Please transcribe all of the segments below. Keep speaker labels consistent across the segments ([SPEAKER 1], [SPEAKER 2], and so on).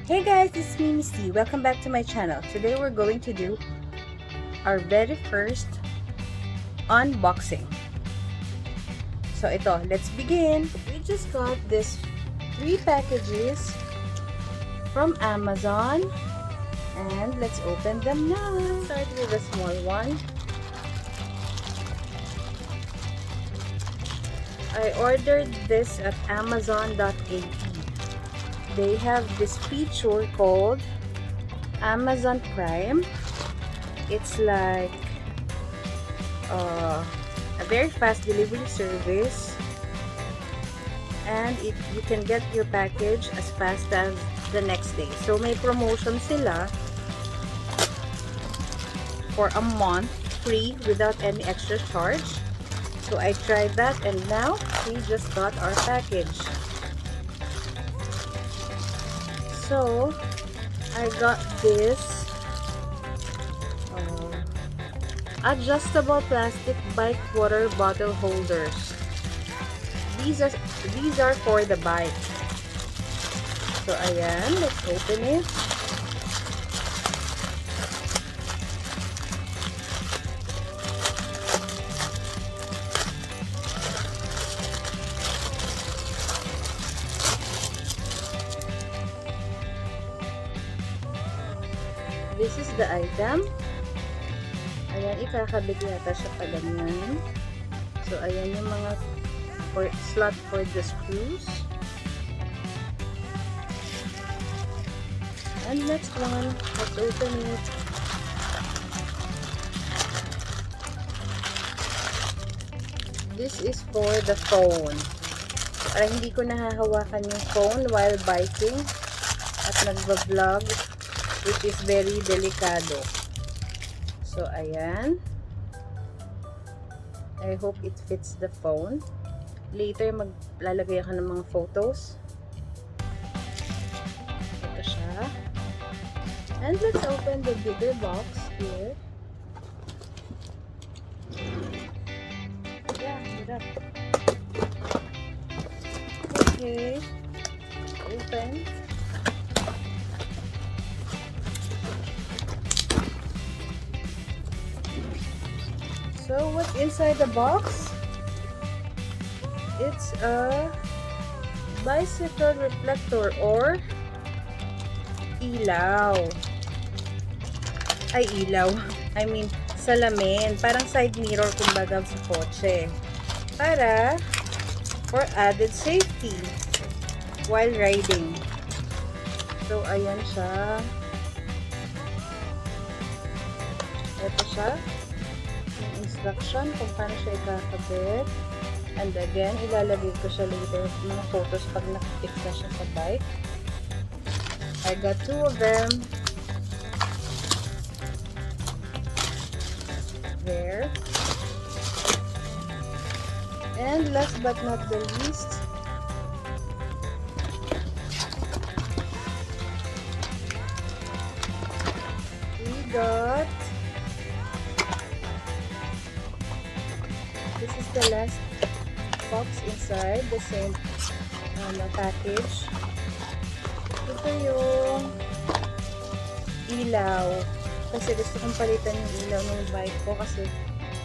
[SPEAKER 1] Hey guys, it's me, Misty. Welcome back to my channel. Today we're going to do our very first unboxing. So ito, let's begin. We just got this 3 packages from Amazon and let's open them now. Start with the small one. I ordered this at Amazon.at. They have this feature called Amazon Prime. It's like a very fast delivery service, and you can get your package as fast as the next day. So may promotion sila for a month free without any extra charge. So I tried that and now we just got our package. So I got this adjustable plastic bike water bottle holders. These are for the bike. So ayan, let's open it. This is the item. Ayan, ikakabit yata siya pa ganyan. So, ayan yung mga slot for the screws. And next one, let's open it. This is for the phone. Para hindi ko nahahawakan yung phone while biking at nagba-vlog, which is very delikado. So, ayan. I hope it fits the phone. Later, maglalagay ako ng mga photos. Ito siya. And let's open the bigger box here. Yeah, get up. Okay. Open. So what's inside the box? It's a bicycle reflector or ilaw. Ay, ilaw. I mean, salamin. Parang side mirror kumbaga sa kotse. Para for added safety while riding. So, ayan siya. Ito siya. Instruction kung paano siya ikakabit. And again, ilalagay ko siya later mga photos pag nakafix na siya sa bike. I got 2 of them. There. And last but not the least, we got this is the last box inside the same package. Ito yung ilaw. Kasi gusto kong palitan yung ilaw ng bike ko kasi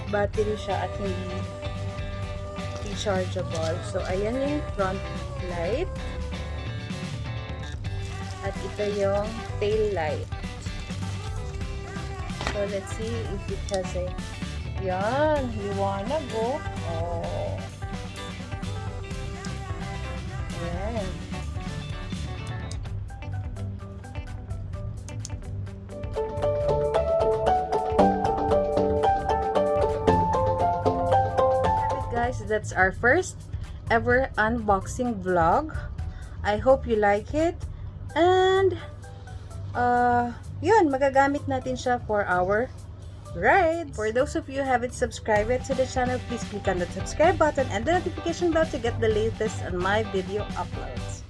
[SPEAKER 1] battery siya at hindi rechargeable. So, ayan yung front light. At ito yung tail light. So, let's see if it has a yan, you wanna go? Oh. Ayan. Guys, that's our first ever unboxing vlog. I hope you like it. And, yun, magagamit natin siya for our right. For those of you who haven't subscribed yet to the channel, please click on the subscribe button and the notification bell to get the latest on my video uploads.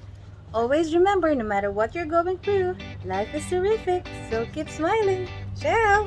[SPEAKER 1] Always remember, no matter what you're going through, life is terrific, so keep smiling. Ciao!